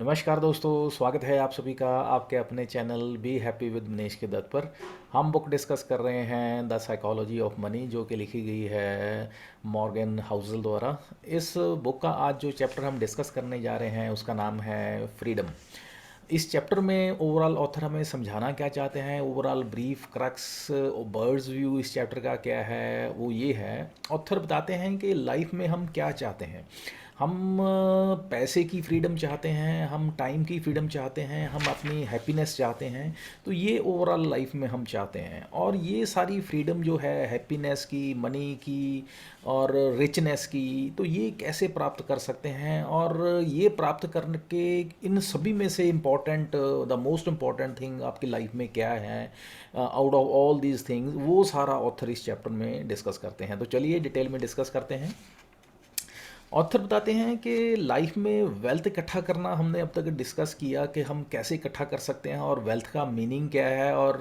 नमस्कार दोस्तों, स्वागत है आप सभी का आपके अपने channel be happy with Manish के दत्त पर। हम बुक डिस्कस कर रहे हैं द साइकोलॉजी ऑफ मनी, जो कि लिखी गई है मॉर्गन हाउसल द्वारा। इस बुक का आज जो चैप्टर हम डिस्कस करने जा रहे हैं उसका नाम है फ्रीडम। इस चैप्टर में ओवरऑल ऑथर हमें समझाना क्या चाहते हैं, overall brief crux birds view इस चैप्टर का क्या है, वो ये है। ऑथर बताते हैं कि लाइफ में हम क्या चाहते हैं। हम पैसे की फ्रीडम चाहते हैं, हम टाइम की फ्रीडम चाहते हैं, हम अपनी हैप्पीनेस चाहते हैं। तो ये ओवरऑल लाइफ में हम चाहते हैं, और ये सारी फ्रीडम जो है हैप्पीनेस की, मनी की और रिचनेस की, तो ये कैसे प्राप्त कर सकते हैं। और ये प्राप्त करने के इन सभी में से important, the most important thing आपकी लाइफ में क्या है out of all these things, वो सारा ऑथर इस चैप्टर में डिस्कस करते हैं। तो चलिए डिटेल में डिस्कस करते हैं। ऑथर बताते हैं कि लाइफ में वेल्थ इकट्ठा करना हमने अब तक डिस्कस किया कि हम कैसे इकट्ठा कर सकते हैं और वेल्थ का मीनिंग क्या है और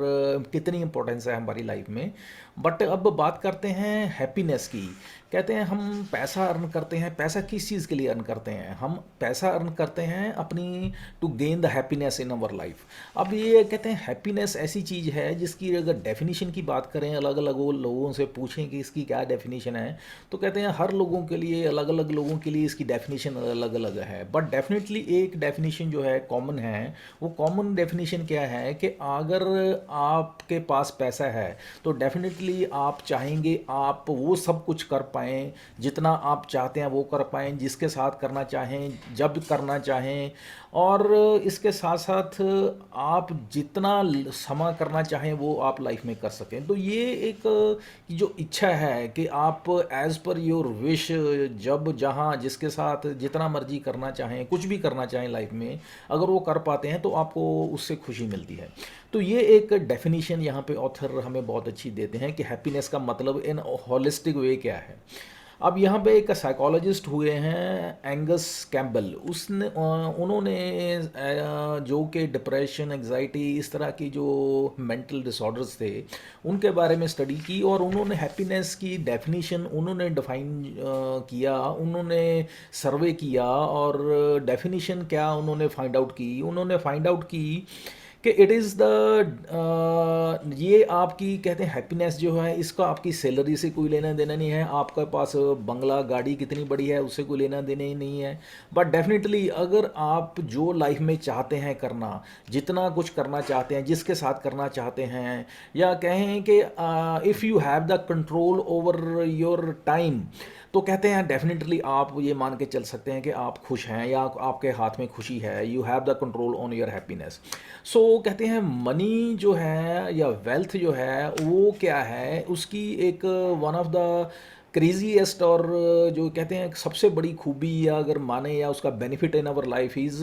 कितनी इम्पोर्टेंस है हमारी लाइफ में। बट अब बात करते हैं हैप्पीनेस की। कहते हैं हम पैसा अर्न करते हैं, पैसा किस चीज़ के लिए अर्न करते हैं? हम पैसा अर्न करते हैं अपनी to gain the happiness in our life. अब ये कहते हैं हैप्पीनेस ऐसी चीज़ है जिसकी अगर डेफिनेशन की बात करें, अलग अलग वो लोगों से पूछें कि इसकी क्या डेफिनेशन है, तो कहते हैं हर लोगों के लिए, अलग अलग लोगों के लिए इसकी डेफिनेशन अलग अलग है। बट डेफिनेटली एक डेफिनेशन जो है कॉमन है। वो कॉमन डेफिनेशन क्या है कि अगर आपके पास पैसा है तो डेफिनेटली आप चाहेंगे आप वो सब कुछ कर पाएँ, जितना आप चाहते हैं वो कर पाएँ, जिसके साथ करना चाहें, जब करना चाहें। और इसके साथ साथ आप जितना समय करना चाहें वो आप लाइफ में कर सकें। तो ये एक जो इच्छा है कि आप एज़ पर योर विश, जब जहाँ जिसके साथ जितना मर्जी करना चाहें, कुछ भी करना चाहें लाइफ में, अगर वो कर पाते हैं तो आपको उससे खुशी मिलती है। तो ये एक डेफिनेशन यहाँ पे ऑथर हमें बहुत अच्छी देते हैं कि हैप्पीनेस का मतलब इन होलिस्टिक वे क्या है। अब यहाँ पे एक साइकोलॉजिस्ट हुए हैं एंगस कैम्बल, उसने उन्होंने जो कि डिप्रेशन, एंग्जाइटी, इस तरह की जो मेंटल डिसऑर्डर्स थे उनके बारे में स्टडी की, और उन्होंने हैप्पीनेस की डेफिनेशन उन्होंने डिफाइन किया। उन्होंने सर्वे किया और डेफिनेशन क्या उन्होंने फाइंड आउट की। उन्होंने फाइंड आउट की कि इट इज़ द, ये आपकी कहते हैं हैप्पीनेस जो है, इसका आपकी सैलरी से कोई लेना देना नहीं है, आपके पास बंगला गाड़ी कितनी बड़ी है उससे कोई लेना देना ही नहीं है। बट डेफिनेटली अगर आप जो लाइफ में चाहते हैं करना, जितना कुछ करना चाहते हैं, जिसके साथ करना चाहते हैं, या कहें कि if you have the control over your time, तो कहते हैं डेफिनेटली आप ये मान के चल सकते हैं कि आप खुश हैं या आपके हाथ में खुशी है। You have the control on your happiness. So कहते हैं मनी जो है या वेल्थ जो है वो क्या है, उसकी एक वन ऑफ द क्रेजीएस्ट और जो कहते हैं सबसे बड़ी खूबी, या अगर माने, या उसका benefit in our life is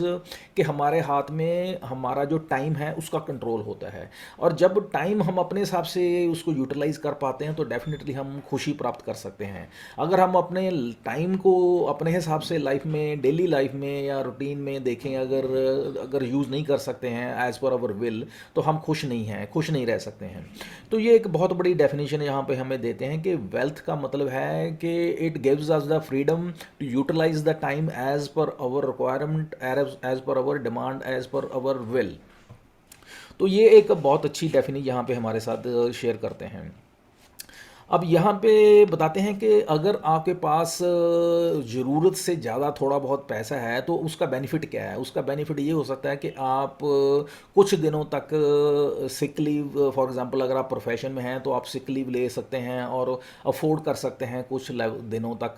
कि हमारे हाथ में हमारा जो टाइम है उसका कंट्रोल होता है। और जब टाइम हम अपने हिसाब से उसको यूटिलाइज कर पाते हैं तो डेफिनेटली हम खुशी प्राप्त कर सकते हैं। अगर हम अपने टाइम को अपने हिसाब से लाइफ में, डेली लाइफ में या रूटीन में देखें, अगर अगर यूज़ नहीं कर सकते हैं एज़ पर आवर विल, तो हम खुश नहीं हैं, खुश नहीं रह सकते हैं। तो ये एक बहुत बड़ी डेफिनेशन यहाँ पे हमें देते हैं कि वेल्थ का मतलब है कि it gives us the freedom to utilize the time as per our requirement, as per our demand, as per our will. तो ये एक बहुत अच्छी डेफिनेशन यहाँ पे हमारे साथ शेयर करते हैं। अब यहाँ पे बताते हैं कि अगर आपके पास ज़रूरत से ज़्यादा थोड़ा बहुत पैसा है तो उसका बेनिफिट क्या है। उसका बेनिफिट ये हो सकता है कि आप कुछ दिनों तक सिक लीव, फॉर एग्जांपल अगर आप प्रोफेशन में हैं तो आप सिक लीव ले सकते हैं और अफोर्ड कर सकते हैं कुछ दिनों तक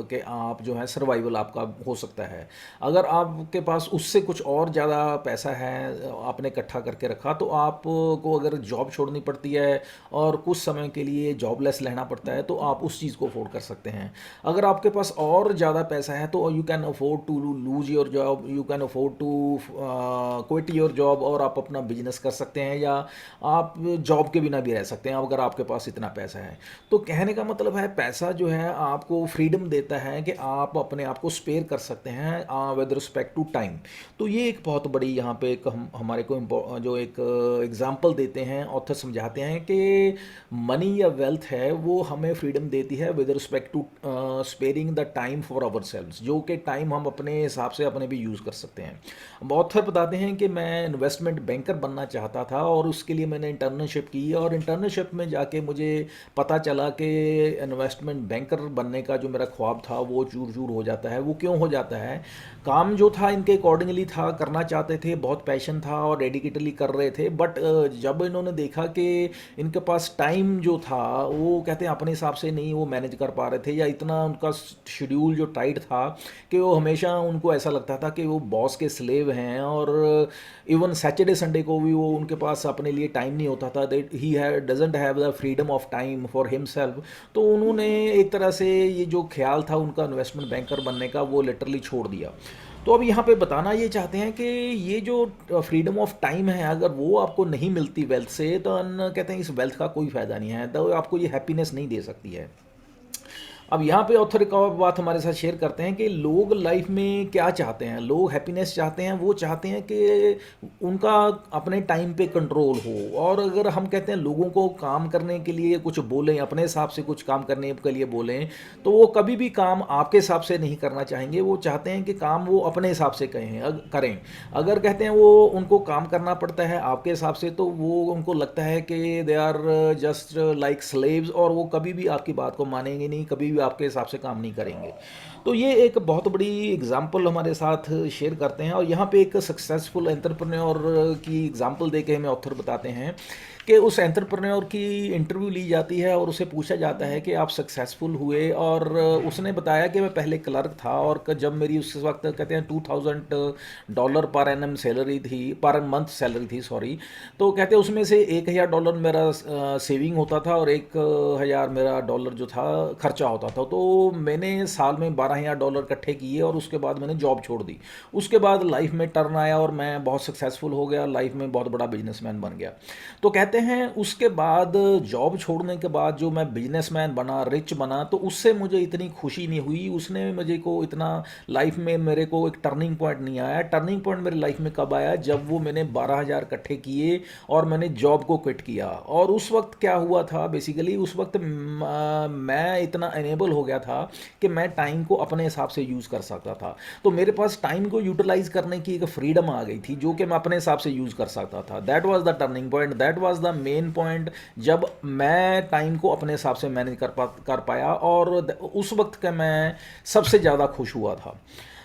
कि आप जो है सर्वाइवल आपका हो सकता है। अगर आपके पास उससे कुछ और ज़्यादा पैसा है, आपने इकट्ठा करके रखा, तो आपको अगर जॉब छोड़नी पड़ती है और कुछ समय के लिए जॉबलेस रहना पड़ता है तो आप उस चीज़ को अफोर्ड कर सकते हैं। अगर आपके पास और ज़्यादा पैसा है तो you can afford to lose your job, you can afford to quit your job, और आप अपना बिजनेस कर सकते हैं, या आप जॉब के बिना भी रह सकते हैं अगर आपके पास इतना पैसा है। तो कहने का मतलब है पैसा जो है आपको फ्रीडम देता है कि आप अपने आप को स्पेयर कर सकते हैं विद रिस्पेक्ट टू टाइम। तो ये एक बहुत बड़ी यहाँ पे एक हमारे को जो एक एग्जांपल देते हैं, ऑथर समझाते हैं कि मनी या वेल्थ है वो हमें फ्रीडम देती है with respect to sparing the time for our selves, जो कि टाइम हम अपने हिसाब से अपने भी यूज़ कर सकते हैं। ऑथर बताते हैं कि मैं इन्वेस्टमेंट बैंकर बनना चाहता था और उसके लिए मैंने इंटर्नशिप की, और इंटर्नशिप में जाके मुझे पता चला कि इन्वेस्टमेंट बैंकर बनने का जो मेरा ख्वाब था वो चूर चूर हो जाता है। वो क्यों हो जाता है? काम जो था इनके अकॉर्डिंगली था, करना चाहते थे, बहुत पैशन था और डेडिकेटली कर रहे थे, बट जब इन्होंने देखा कि इनके पास टाइम जो था वो कहते हैं अपने हिसाब से नहीं वो मैनेज कर पा रहे थे, या इतना उनका शेड्यूल जो टाइट था कि वो हमेशा उनको ऐसा लगता था कि वो बॉस के स्लेव हैं, और इवन सैटरडे संडे को भी वो उनके पास अपने लिए टाइम नहीं होता था, that he doesn't have the freedom of time for himself. तो उन्होंने एक तरह से ये जो ख्याल था उनका इन्वेस्टमेंट बैंकर बनने का वो लिटरली छोड़ दिया। तो अब यहाँ पे बताना ये चाहते हैं कि ये जो फ्रीडम ऑफ टाइम है, अगर वो आपको नहीं मिलती वेल्थ से, तो कहते हैं इस वेल्थ का कोई फ़ायदा नहीं है, तो आपको ये हैप्पीनेस नहीं दे सकती है। अब यहाँ पे ऑथर एक और बात हमारे साथ शेयर करते हैं कि लोग लाइफ में क्या चाहते हैं। लोग हैप्पीनेस चाहते हैं, वो चाहते हैं कि उनका अपने टाइम पे कंट्रोल हो। और अगर हम कहते हैं लोगों को काम करने के लिए कुछ बोलें, अपने हिसाब से कुछ काम करने के लिए बोलें, तो वो कभी भी काम आपके हिसाब से नहीं करना चाहेंगे। वो चाहते हैं कि काम वो अपने हिसाब से करें। अगर कहते हैं वो उनको काम करना पड़ता है आपके हिसाब से, तो वो उनको लगता है कि they are just like slaves, और वो कभी भी आपकी बात को मानेंगे नहीं, कभी भी आपके हिसाब से काम नहीं करेंगे। तो ये एक बहुत बड़ी एग्जाम्पल हमारे साथ शेयर करते हैं, और यहाँ पे एक सक्सेसफुल एंटरप्रेन्योर की एग्जाम्पल दे के हमें ऑथर बताते हैं कि उस एंटरप्रेन्योर की इंटरव्यू ली जाती है और उसे पूछा जाता है कि आप सक्सेसफुल हुए, और उसने बताया कि मैं पहले क्लर्क था, और जब मेरी उस वक्त कहते हैं $2000 पर एनम सैलरी थी, पर मंथ सैलरी थी, सॉरी। तो कहते हैं उसमें से $1000 मेरा सेविंग होता था और $1000 मेरा डॉलर जो था खर्चा होता था। तो मैंने साल में $12000 इकट्ठे किए और उसके बाद मैंने जॉब छोड़ दी। उसके बाद लाइफ में टर्न आया और मैं बहुत सक्सेसफुल हो गया, लाइफ में बहुत बड़ा बिजनेसमैन बन गया। तो कहते हैं उसके बाद जॉब छोड़ने के बाद जो मैं बिजनेसमैन बना, रिच बना, तो उससे मुझे इतनी खुशी नहीं हुई, उसने मुझे को इतना लाइफ में मेरे को एक टर्निंग पॉइंट नहीं आया। टर्निंग पॉइंट मेरी लाइफ में कब आया? जब वो मैंने 12000 इकट्ठे किए और मैंने जॉब को क्विट किया। और उस वक्त क्या हुआ था, बेसिकली उस वक्त मैं इतना एनेबल हो गया था कि मैं टाइम को अपने हिसाब से यूज़ कर सकता था। तो मेरे पास टाइम को यूटिलाइज करने की एक फ्रीडम आ गई थी, जो कि मैं अपने हिसाब से यूज़ कर सकता था। That was the turning point, that was the main point, जब मैं टाइम को अपने हिसाब से मैनेज कर पाया, और उस वक्त का मैं सबसे ज़्यादा खुश हुआ था।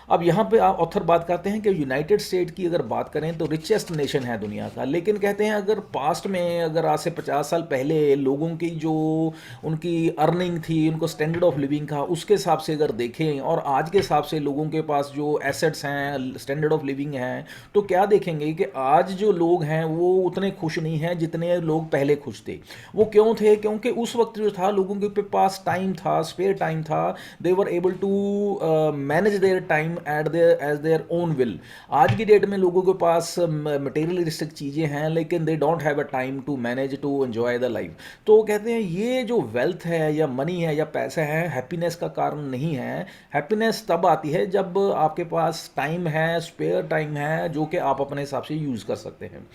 अब यहाँ पे ऑथर बात करते हैं कि यूनाइटेड स्टेट की अगर बात करें तो रिचेस्ट नेशन है दुनिया का, लेकिन कहते हैं अगर पास्ट में, अगर आज से 50 साल पहले लोगों की जो उनकी अर्निंग थी, उनको स्टैंडर्ड ऑफ लिविंग था, उसके हिसाब से अगर देखें, और आज के हिसाब से लोगों के पास जो एसेट्स हैं, स्टैंडर्ड ऑफ लिविंग हैं, तो क्या देखेंगे कि आज जो लोग हैं वो उतने खुश नहीं हैं जितने लोग पहले खुश थे। वो क्यों थे? क्योंकि उस वक्त जो था लोगों के पास टाइम था, स्पेयर टाइम था, they were able to manage their time at their age their own will. आज की डेट में लोगों के पास मटेरियलिस्टिक चीज़ें हैं, लेकिन they don't have a time to manage to enjoy the life. तो कहते हैं ये जो वेल्थ है या मनी है या पैसा है, हैप्पीनेस का कारण नहीं है। हैप्पीनेस तब आती है जब आपके पास टाइम है, स्पेयर टाइम है, जो कि आप अपने हिसाब से यूज़ कर सकते हैं।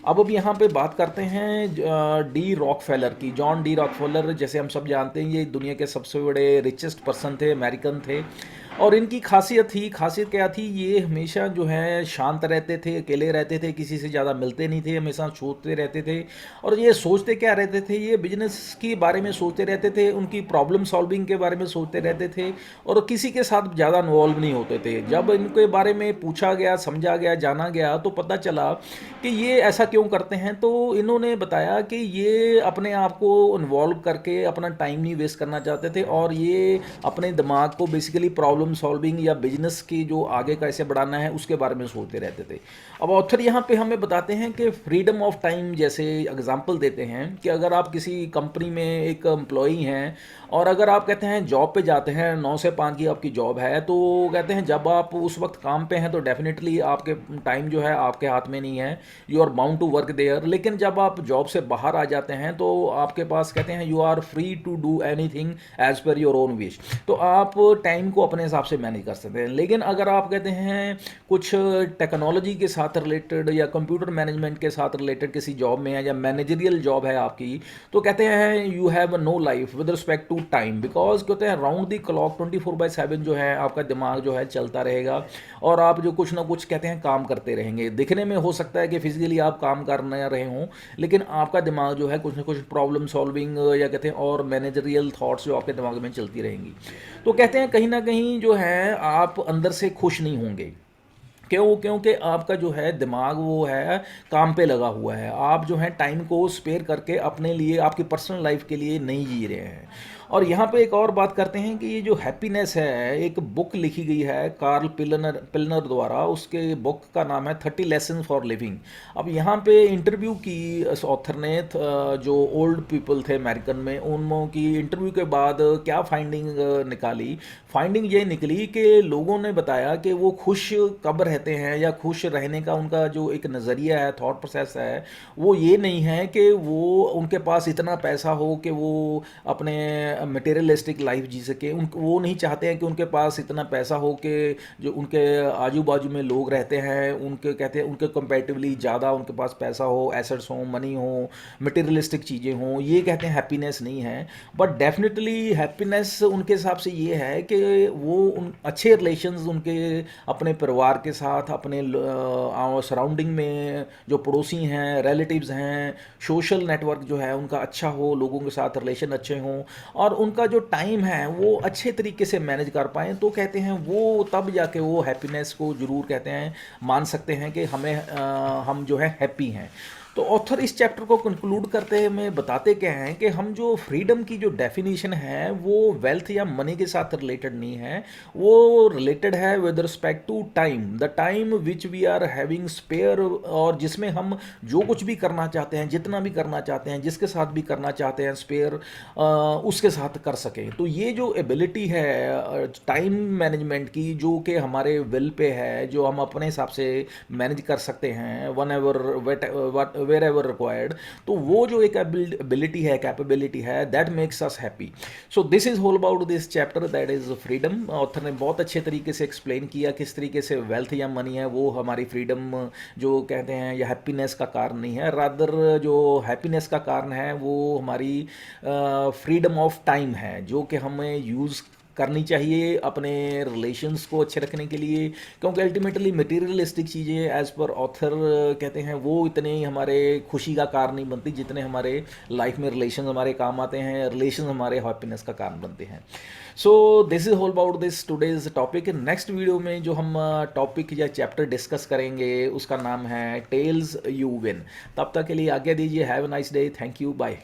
अब यहाँ पे बात करते हैं डी रॉकफेलर की। जॉन डी रॉकफेलर, जैसे हम सब जानते हैं, ये दुनिया के सबसे बड़े रिचेस्ट पर्सन थे, अमेरिकन थे। और इनकी खासियत क्या थी? ये हमेशा जो है शांत रहते थे, अकेले रहते थे, किसी से ज़्यादा मिलते नहीं थे, हमेशा सोचते रहते थे। और ये सोचते क्या रहते थे? ये बिजनेस के बारे में सोचते रहते थे, उनकी प्रॉब्लम सॉल्विंग के बारे में सोचते रहते थे, और किसी के साथ ज़्यादा इन्वॉल्व नहीं होते थे। जब इनके बारे में पूछा गया, समझा गया, जाना गया, तो पता चला कि ये ऐसा क्यों करते हैं। तो इन्होंने बताया कि ये अपने आप को इन्वॉल्व करके अपना टाइम नहीं वेस्ट करना चाहते थे, और ये अपने दिमाग को बेसिकली प्रॉब्लम सॉल्विंग या बिजनेस की जो आगे कैसे बढ़ाना है उसके बारे में सोचते रहते थे। अब ऑथर यहाँ पे हमें बताते हैं कि फ्रीडम ऑफ टाइम, जैसे एग्जांपल देते हैं कि अगर आप किसी कंपनी में एक एम्प्लॉई हैं, और अगर आप कहते हैं जॉब पे जाते हैं, 9 से 5 की आपकी जॉब है, तो कहते हैं जब आप उस वक्त काम पे हैं तो डेफिनेटली आपके टाइम जो है आपके हाथ में नहीं है, you are bound to work there. लेकिन जब आप जॉब से बाहर आ जाते हैं तो आपके पास कहते हैं you are free to do anything as per your own wish. तो आप टाइम को अपने हिसाब से मैनेज कर सकते हैं। लेकिन अगर आप कहते हैं कुछ टेक्नोलॉजी के साथ रिलेटेड या कंप्यूटर मैनेजमेंट के साथ रिलेटेड किसी जॉब में है या मैनेजरियल जॉब है आपकी, तो कहते हैं you have no life with respect to time, because कहते हैं राउंड दी क्लॉक 24/7 जो है आपका दिमाग जो है चलता रहेगा और आप जो कुछ ना कुछ कहते हैं काम करते रहेंगे। दिखने में हो सकता है कि फिजिकली आप काम कर न रहे हों, लेकिन आपका दिमाग जो है कुछ ना कुछ प्रॉब्लम सॉल्विंग या कहते हैं और मैनेजरियल थॉट्स जो आपके दिमाग में चलती रहेंगी। तो कहते हैं कहीं ना कहीं जो है आप अंदर से खुश नहीं होंगे। क्यों? क्योंकि आपका जो है दिमाग वो है काम पे लगा हुआ है। आप जो है टाइम को स्पेयर करके अपने लिए, आपकी पर्सनल लाइफ के लिए नहीं जी रहे हैं। और यहाँ पे एक और बात करते हैं कि ये जो हैप्पीनेस है, एक बुक लिखी गई है कार्ल पिलनर पिलनर द्वारा। उसके बुक का नाम है 30 लेसन फॉर लिविंग। अब यहाँ पे इंटरव्यू की इस ऑथर ने जो ओल्ड पीपल थे अमेरिकन में, उनकी की इंटरव्यू के बाद क्या फाइंडिंग निकाली। फाइंडिंग ये निकली कि लोगों ने बताया कि वो खुश कब रहते हैं या खुश रहने का उनका जो एक नज़रिया है, थॉट प्रोसेस है, वो ये नहीं है कि वो उनके पास इतना पैसा हो कि वो अपने मटेरियलिस्टिक लाइफ जी सके। उन वो नहीं चाहते हैं कि उनके पास इतना पैसा हो कि जो उनके आजू बाजू में लोग रहते हैं उनके कहते हैं उनके कंपैरेटिवली ज़्यादा उनके पास पैसा हो, एसेट्स हो, मनी हो, मटेरियलिस्टिक चीज़ें हों। ये कहते हैं हैप्पीनेस नहीं है। बट डेफिनेटली हैप्पीनेस उनके हिसाब से ये है कि वो उन अच्छे रिलेशंस उनके अपने परिवार के साथ, अपने सराउंडिंग में जो पड़ोसी हैं, रिलेटिव्स हैं, सोशल नेटवर्क जो है उनका अच्छा हो, लोगों के साथ रिलेशन अच्छे हों और उनका जो टाइम है वो अच्छे तरीके से मैनेज कर पाएँ। तो कहते हैं वो तब जाके वो हैप्पीनेस को ज़रूर कहते हैं मान सकते हैं कि हम जो है हैप्पी हैं। तो ऑथर इस चैप्टर को कंक्लूड करते में बताते क्या हैं कि हम जो फ्रीडम की जो डेफिनेशन है वो वेल्थ या मनी के साथ रिलेटेड नहीं है, वो रिलेटेड है with respect to time, the time which we are having spare, और जिसमें हम जो कुछ भी करना चाहते हैं, जितना भी करना चाहते हैं, जिसके साथ भी करना चाहते हैं स्पेयर उसके साथ कर सकें। तो ये जो एबिलिटी है टाइम मैनेजमेंट की, जो कि हमारे विल पे है, जो हम अपने हिसाब से मैनेज कर सकते हैं whenever wherever required, तो वो जो एक एबिलिटी है, कैपेबिलिटी है, that makes us happy. So this is all about this chapter, that is freedom. Author ने बहुत अच्छे तरीके से एक्सप्लेन किया किस तरीके से वेल्थ या मनी है वो हमारी फ्रीडम जो कहते हैं या हैप्पीनेस का कारण नहीं है, रादर जो हैप्पीनेस का कारण है वो हमारी फ्रीडम ऑफ टाइम है, जो कि हमें यूज़ करनी चाहिए अपने रिलेशंस को अच्छे रखने के लिए। क्योंकि अल्टीमेटली मटेरियलिस्टिक चीज़ें एज पर ऑथर कहते हैं वो इतने हमारे खुशी का कारण नहीं बनती जितने हमारे लाइफ में रिलेशन हमारे काम आते हैं, रिलेशन हमारे हैप्पीनेस का कारण बनते हैं। सो this is all about this today's topic. Next video में जो हम टॉपिक या चैप्टर डिस्कस करेंगे उसका नाम है टेल्स यू विन। तब तक के लिए आज्ञा दीजिए। Have a nice day. Thank you. Bye.